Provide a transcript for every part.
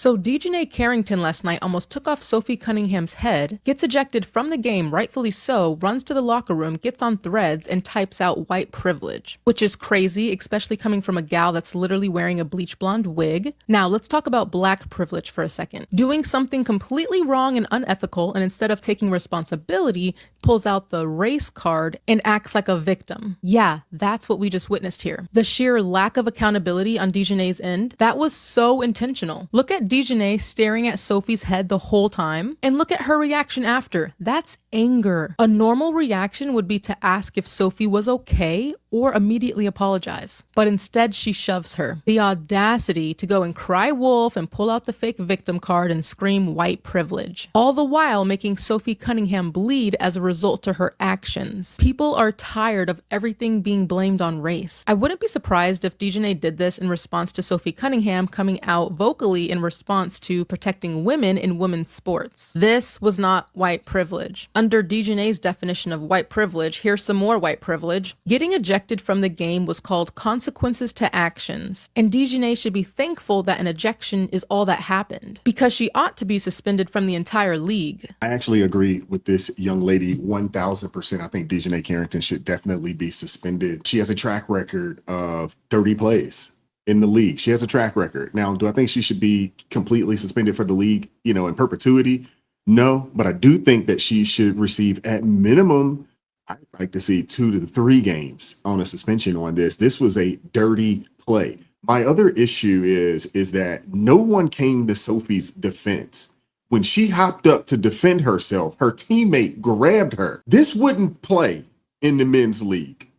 So Dejanay Carrington last night almost took off Sophie Cunningham's head, gets ejected from the game, rightfully so, runs to the locker room, gets on Threads, and types out white privilege, which is crazy, especially coming from a gal that's literally wearing a bleach blonde wig. Now let's talk about black privilege for a second. Doing something completely wrong and unethical, and instead of taking responsibility, pulls out the race card and acts like a victim. Yeah, that's what we just witnessed here. The sheer lack of accountability on Dejanay's end, that was so intentional. Look at Dejanay staring at Sophie's head the whole time, and look at her reaction after. That's anger. A normal reaction would be to ask if Sophie was okay or immediately apologize. But instead she shoves her. The audacity to go and cry wolf and pull out the fake victim card and scream white privilege. All the while making Sophie Cunningham bleed as a result to her actions. People are tired of everything being blamed on race. I wouldn't be surprised if Dejanay did this in response to Sophie Cunningham coming out vocally in response to protecting women in women's sports. This was not white privilege. Under Dejanay's definition of white privilege, here's some more white privilege. Getting ejected from the game was called consequences to actions, and Dejanay should be thankful that an ejection is all that happened, because she ought to be suspended from the entire league. I actually agree with this young lady 1000%. I think Dejanay Carrington should definitely be suspended. She has a track record of dirty plays in the league. She has a track record. Now, do I think she should be completely suspended for the league, in perpetuity? No, but I do think that she should receive at minimum, I'd like to see 2 to 3 games on a suspension on this. This was a dirty play. My other issue is that no one came to Sophie's defense. When she hopped up to defend herself, her teammate grabbed her. This wouldn't play in the men's league.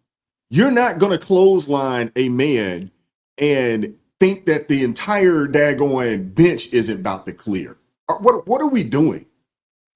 You're not going to clothesline a man and think that the entire daggone bench isn't about to clear. What are we doing?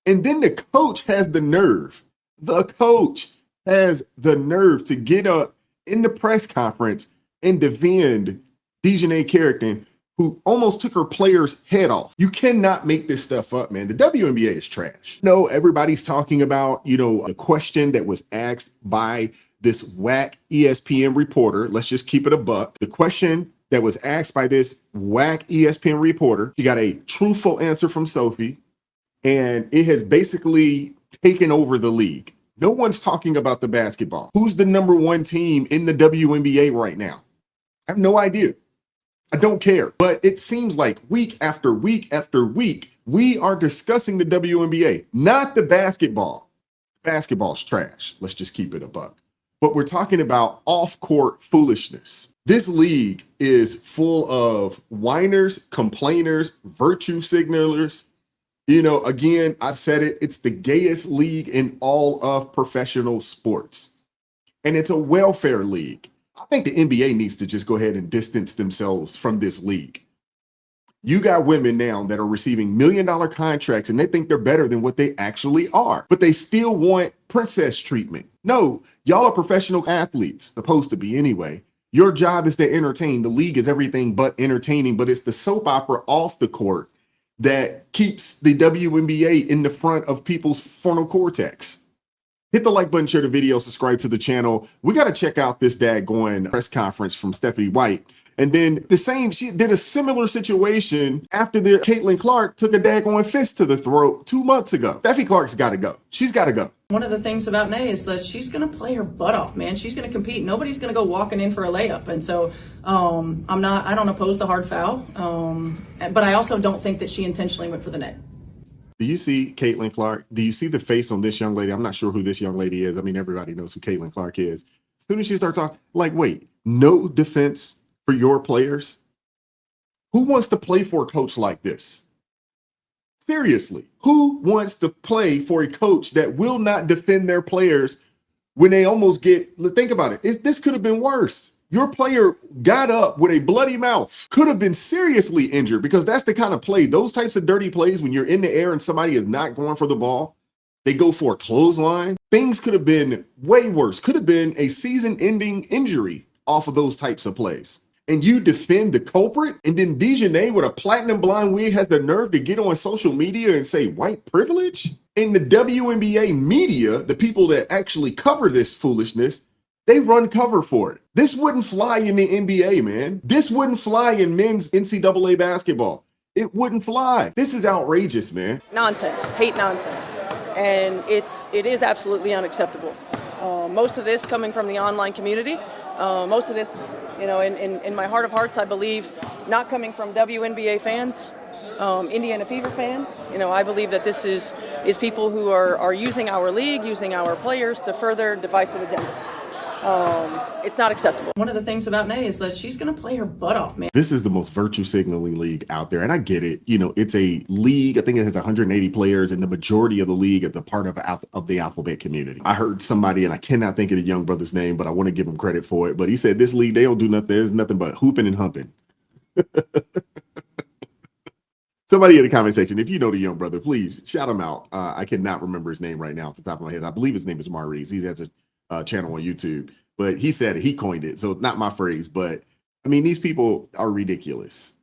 And then the coach has the nerve. The coach has the nerve to get up in the press conference and defend Dejanay Carrington, who almost took her player's head off. You cannot make this stuff up, man. The WNBA is trash. No, everybody's talking about, a question that was asked by this whack ESPN reporter. Let's just keep it a buck. The question that was asked by this whack ESPN reporter, she got a truthful answer from Sophie, and it has basically taken over the league. No one's talking about the basketball. Who's the number 1 team in the WNBA right now? I have no idea. I don't care. But it seems like week after week after week, we are discussing the WNBA, not the basketball. Basketball's trash. Let's just keep it a buck. But we're talking about off-court foolishness. This league is full of whiners, complainers, virtue signalers. Again, I've said it, it's the gayest league in all of professional sports. And it's a welfare league. I think the NBA needs to just go ahead and distance themselves from this league. You got women now that are receiving $1 million contracts and they think they're better than what they actually are, but they still want princess treatment. No, y'all are professional athletes, supposed to be anyway. Your job is to entertain. The league is everything but entertaining, but it's the soap opera off the court that keeps the WNBA in the front of people's frontal cortex. Hit the like button, share the video, subscribe to the channel. We got to check out this daggone press conference from Stephanie White. And then she did a similar situation after Caitlin Clark took a daggone fist to the throat 2 months ago. Steffi Clark's got to go. She's got to go. One of the things about Nay is that she's going to play her butt off, man. She's going to compete. Nobody's going to go walking in for a layup. And so I don't oppose the hard foul. But I also don't think that she intentionally went for the net. Do you see Caitlin Clark? Do you see the face on this young lady? I'm not sure who this young lady is. I mean, everybody knows who Caitlin Clark is. As soon as she starts talking, wait, no defense for your players? Who wants to play for a coach like this? Seriously, who wants to play for a coach that will not defend their players when they almost think about it. This could have been worse. Your player got up with a bloody mouth, could have been seriously injured, because that's the kind of play, those types of dirty plays when you're in the air and somebody is not going for the ball, they go for a clothesline. Things could have been way worse, could have been a season-ending injury off of those types of plays. And you defend the culprit, and then Dejanay with a platinum blonde wig has the nerve to get on social media and say white privilege? In the WNBA media, the people that actually cover this foolishness, they run cover for it. This wouldn't fly in the NBA, man. This wouldn't fly in men's NCAA basketball. It wouldn't fly. This is outrageous, man. Nonsense, hate nonsense. And it is absolutely unacceptable. Most of this coming from the online community. Most of this, in my heart of hearts, I believe, not coming from WNBA fans, Indiana Fever fans. I believe that this is people who are using our league, using our players to further divisive agendas. It's not acceptable. One of the things about Nay is that she's going to play her butt off, man. This is the most virtue signaling league out there. And I get it. It's a league. I think it has 180 players, and the majority of the league is a part of the alphabet community. I heard somebody, and I cannot think of the young brother's name, but I want to give him credit for it. But he said this league, they don't do nothing. There's nothing but hooping and humping. Somebody in the comment section, if you know the young brother, please shout him out. I cannot remember his name right now off the top of my head. I believe his name is Maurice. He has a channel on YouTube, but he said it, he coined it. So not my phrase, but I mean, these people are ridiculous.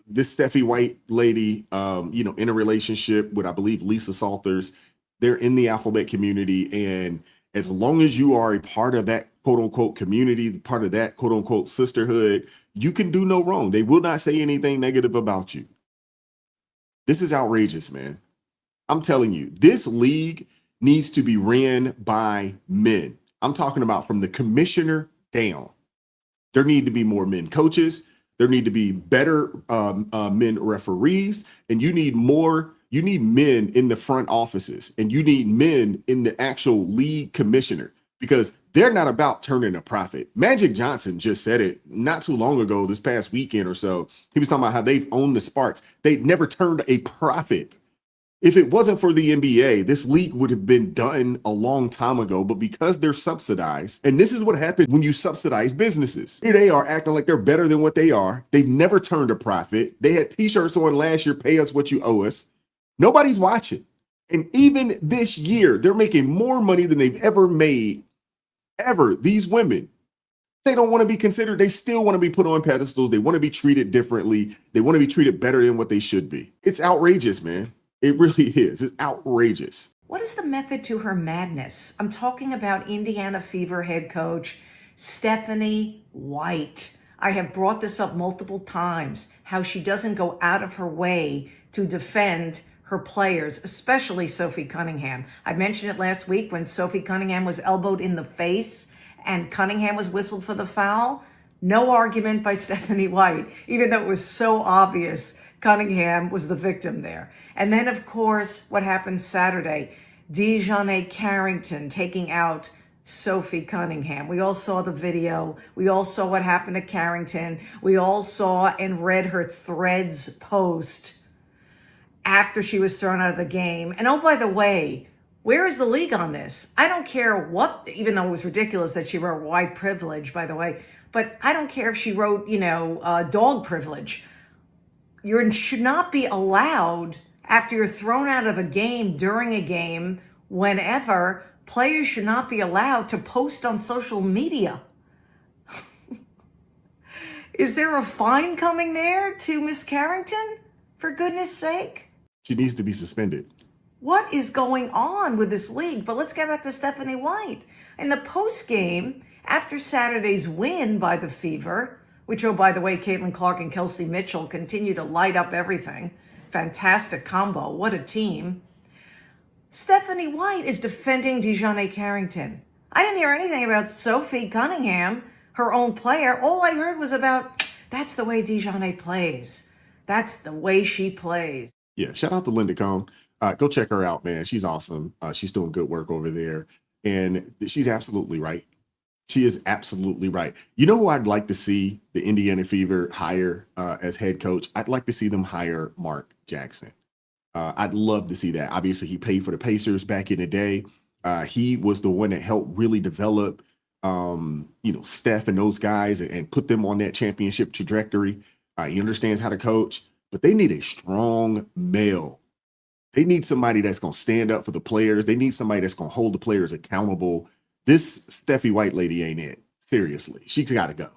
This Steffi White lady, in a relationship with, I believe, Lisa Salters, they're in the alphabet community. And as long as you are a part of that quote unquote community, part of that quote unquote sisterhood, you can do no wrong. They will not say anything negative about you. This is outrageous, man. I'm telling you, this league needs to be ran by men. I'm talking about from the commissioner down. There need to be more men coaches. There need to be better men referees. And you need men in the front offices. And you need men in the actual league commissioner, because they're not about turning a profit. Magic Johnson just said it not too long ago, this past weekend or so. He was talking about how they've owned the Sparks. They'd never turned a profit. If it wasn't for the NBA, this league would have been done a long time ago, but because they're subsidized, and this is what happens when you subsidize businesses. Here they are acting like they're better than what they are. They've never turned a profit. They had t-shirts on last year, pay us what you owe us. Nobody's watching. And even this year, they're making more money than they've ever made, ever. These women, they don't want to be considered. They still want to be put on pedestals. They want to be treated differently. They want to be treated better than what they should be. It's outrageous, man. It really is. It's outrageous. What is the method to her madness? I'm talking about Indiana Fever head coach Stephanie White. I have brought this up multiple times, how she doesn't go out of her way to defend her players, especially Sophie Cunningham. I mentioned it last week when Sophie Cunningham was elbowed in the face and Cunningham was whistled for the foul. No argument by Stephanie White, even though it was so obvious Cunningham was the victim there. And then, of course, what happened Saturday, Dejounte Carrington taking out Sophie Cunningham. We all saw the video. We all saw what happened to Carrington. We all saw and read her Threads post after she was thrown out of the game. And oh, by the way, where is the league on this? I don't care what, even though it was ridiculous that she wrote white privilege, by the way, but I don't care if she wrote, dog privilege. You should not be allowed, after you're thrown out of a game, during a game, whenever, players should not be allowed to post on social media. Is there a fine coming there to Miss Carrington? For goodness sake. She needs to be suspended. What is going on with this league? But let's get back to Stephanie White. In the post game, after Saturday's win by the Fever, which, oh, by the way, Caitlin Clark and Kelsey Mitchell continue to light up everything. Fantastic combo. What a team. Stephanie White is defending Dejounte Carrington. I didn't hear anything about Sophie Cunningham, her own player. All I heard was about, that's the way Dejounte plays. That's the way she plays. Yeah, shout out to Linda Cohn. Go check her out, man. She's awesome. She's doing good work over there. And she's absolutely right. She is absolutely right. You know who I'd like to see the Indiana Fever hire as head coach? I'd like to see them hire Mark Jackson. I'd love to see that. Obviously, he played for the Pacers back in the day. He was the one that helped really develop, Steph and those guys and put them on that championship trajectory. He understands how to coach, but they need a strong male. They need somebody that's going to stand up for the players. They need somebody that's going to hold the players accountable. This Steffi White lady ain't it. Seriously, she's got to go.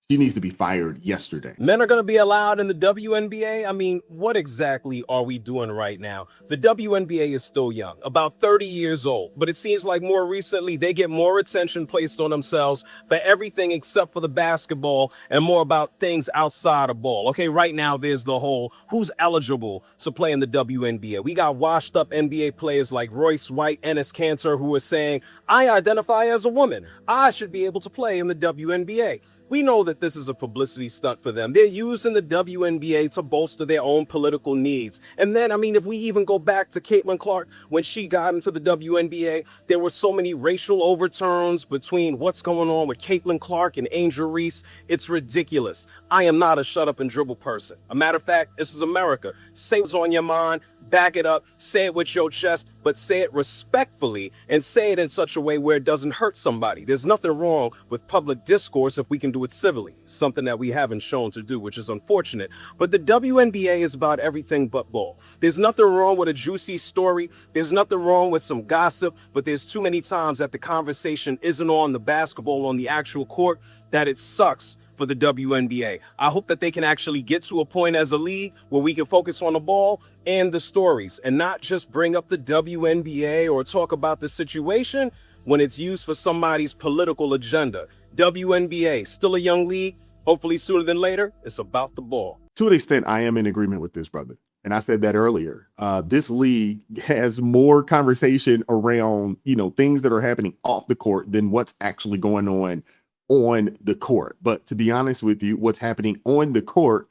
She needs to be fired yesterday. Men are going to be allowed in the WNBA? I mean, what exactly are we doing right now? The WNBA is still young, about 30 years old, but it seems like more recently they get more attention placed on themselves for everything except for the basketball and more about things outside of ball. Okay, right now there's the whole who's eligible to play in the WNBA. We got washed up NBA players like Royce White, Enes Kanter, who are saying, I identify as a woman. I should be able to play in the WNBA. We know that this is a publicity stunt for them. They're using the WNBA to bolster their own political needs. And then, I mean, if we even go back to Caitlin Clark, when she got into the WNBA, there were so many racial overtones between what's going on with Caitlin Clark and Angel Reese. It's ridiculous. I am not a shut up and dribble person. A matter of fact, this is America. Say what's on your mind. Back it up, say it with your chest, but say it respectfully and say it in such a way where it doesn't hurt somebody. There's nothing wrong with public discourse if we can do it civilly, something that we haven't shown to do, which is unfortunate. But the WNBA is about everything but ball. There's nothing wrong with a juicy story. There's nothing wrong with some gossip, but there's too many times that the conversation isn't on the basketball, on the actual court, that it sucks for the WNBA. I hope that they can actually get to a point as a league where we can focus on the ball and the stories and not just bring up the WNBA or talk about the situation when it's used for somebody's political agenda. WNBA, still a young league. Hopefully sooner than later, it's about the ball. To an extent, I am in agreement with this, brother. And I said that earlier. This league has more conversation around, things that are happening off the court than what's actually going on the court. But to be honest with you, what's happening on the court,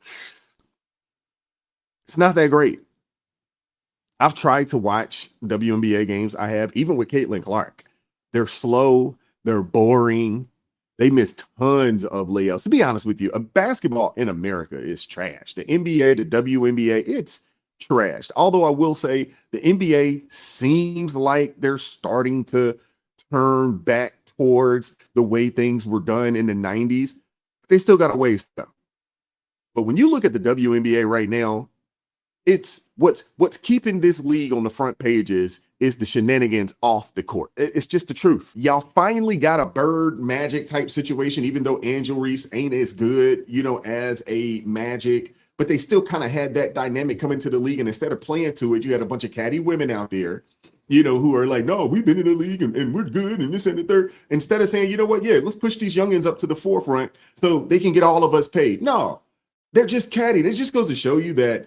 it's not that great. I've tried to watch WNBA games. I have, even with Caitlin Clark. They're slow. They're boring. They miss tons of layups. To be honest with you, basketball in America is trash. The NBA, the WNBA, it's trashed. Although I will say the NBA seems like they're starting to turn back towards the way things were done in the 90s. They still got a ways to go. But when you look at the WNBA right now, it's what's keeping this league on the front pages is the shenanigans off the court. It's just the truth. Y'all finally got a Bird Magic type situation, even though Angel Reese ain't as good, as a Magic, but they still kind of had that dynamic come into the league. And instead of playing to it, you had a bunch of catty women out there who are like, no, we've been in the league and we're good and this and the third. Instead of saying, let's push these youngins up to the forefront so they can get all of us paid. No, they're just catty. It just goes to show you that,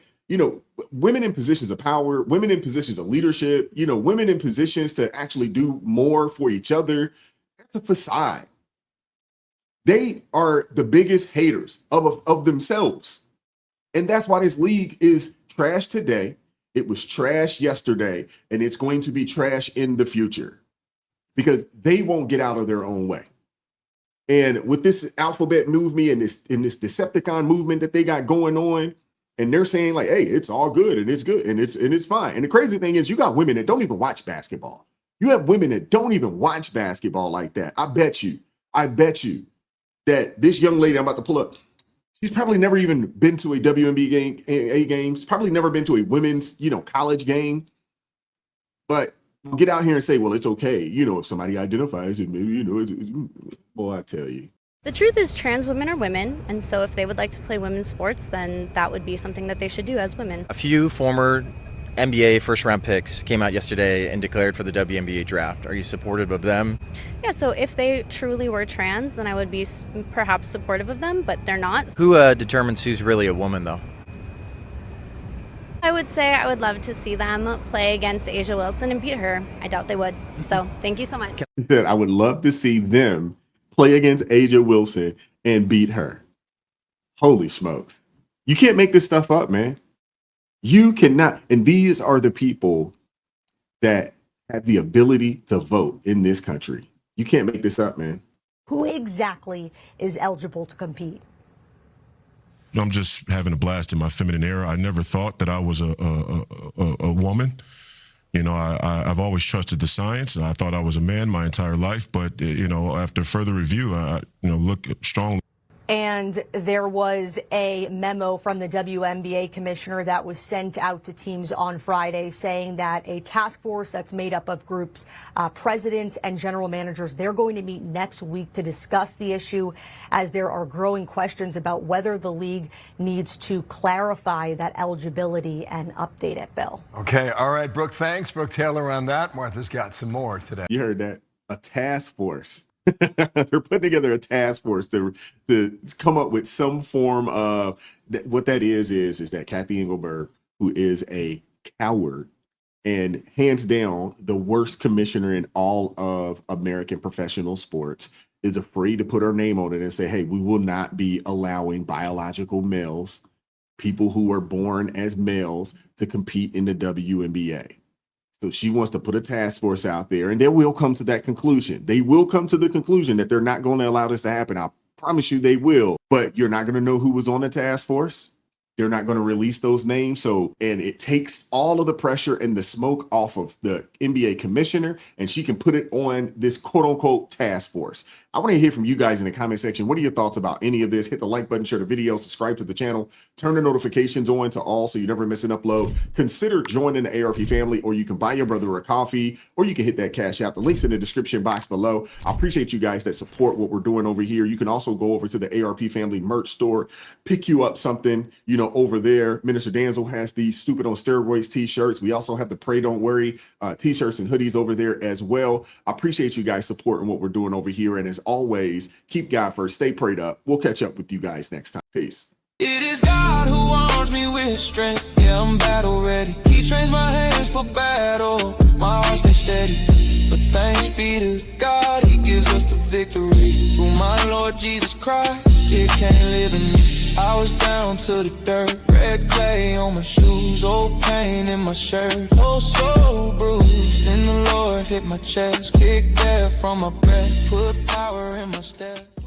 women in positions of power, women in positions of leadership, women in positions to actually do more for each other. That's a facade. They are the biggest haters of themselves. And that's why this league is trash today. It was trash yesterday, and it's going to be trash in the future because they won't get out of their own way. And with this alphabet movement and this Decepticon movement that they got going on, and they're saying like, hey, it's all good and it's good and it's fine. And the crazy thing is you got women that don't even watch basketball. You have women that don't even watch basketball like that. I bet you that this young lady I'm about to pull up, she's probably never even been to a WNBA game. She's probably never been to a women's, college game. But we'll get out here and say, well, it's okay. If somebody identifies it, maybe, boy, I tell you. The truth is trans women are women, and so if they would like to play women's sports, then that would be something that they should do as women. A few former NBA first-round picks came out yesterday and declared for the WNBA draft. Are you supportive of them? Yeah, so if they truly were trans, then I would be perhaps supportive of them, but they're not. Who determines who's really a woman, though? I would say I would love to see them play against Asia Wilson and beat her. I doubt they would. So thank you so much. I would love to see them play against Asia Wilson and beat her. Holy smokes. You can't make this stuff up, man. You cannot. And these are the people that have the ability to vote in this country. You can't make this up, man. Who exactly is eligible to compete? I'm just having a blast in my feminine era. I never thought that I was a woman. I've always trusted the science, and I thought I was a man my entire life. But, after further review, I look strongly. And there was a memo from the WNBA commissioner that was sent out to teams on Friday saying that a task force that's made up of groups, presidents and general managers, they're going to meet next week to discuss the issue, as there are growing questions about whether the league needs to clarify that eligibility and update it, Bill. Okay. All right, Brooke, thanks. Brooke Taylor on that. Martha's got some more today. You heard that? A task force. They're putting together a task force to come up with some form of what that is that Kathy Engelberg, who is a coward and hands down the worst commissioner in all of American professional sports, is afraid to put her name on it and say, hey, we will not be allowing biological males, people who are born as males, to compete in the WNBA. So she wants to put a task force out there, and they will come to that conclusion. They will come to the conclusion that they're not going to allow this to happen. I promise you they will, but you're not going to know who was on the task force. They're not going to release those names. So, and it takes all of the pressure and the smoke off of the NBA commissioner, and she can put it on this quote unquote task force. I want to hear from you guys in the comment section. What are your thoughts about any of this? Hit the like button, share the video, subscribe to the channel, turn the notifications on to all so you never miss an upload. Consider joining the ARP family, or you can buy your brother a coffee, or you can hit that Cash App. The link's in the description box below. I appreciate you guys that support what we're doing over here. You can also go over to the ARP family merch store, pick you up something, over there. Minister Danzel has these Stupid on Steroids t-shirts. We also have the Pray Don't Worry t-shirts and hoodies over there as well. I appreciate you guys supporting what we're doing over here. And as always, keep God first, stay prayed up. We'll catch up with you guys next time. Peace. It is God who arms me with strength. Yeah, I'm battle ready. He trains my hands for battle. My heart stays steady. But thanks be to God, he gives us the victory. Through my Lord Jesus Christ, it can't live in me. I was down to the dirt, red clay on my shoes, old pain in my shirt, oh so bruised. In the Lord hit my chest, kicked air from my breath, put power in my step.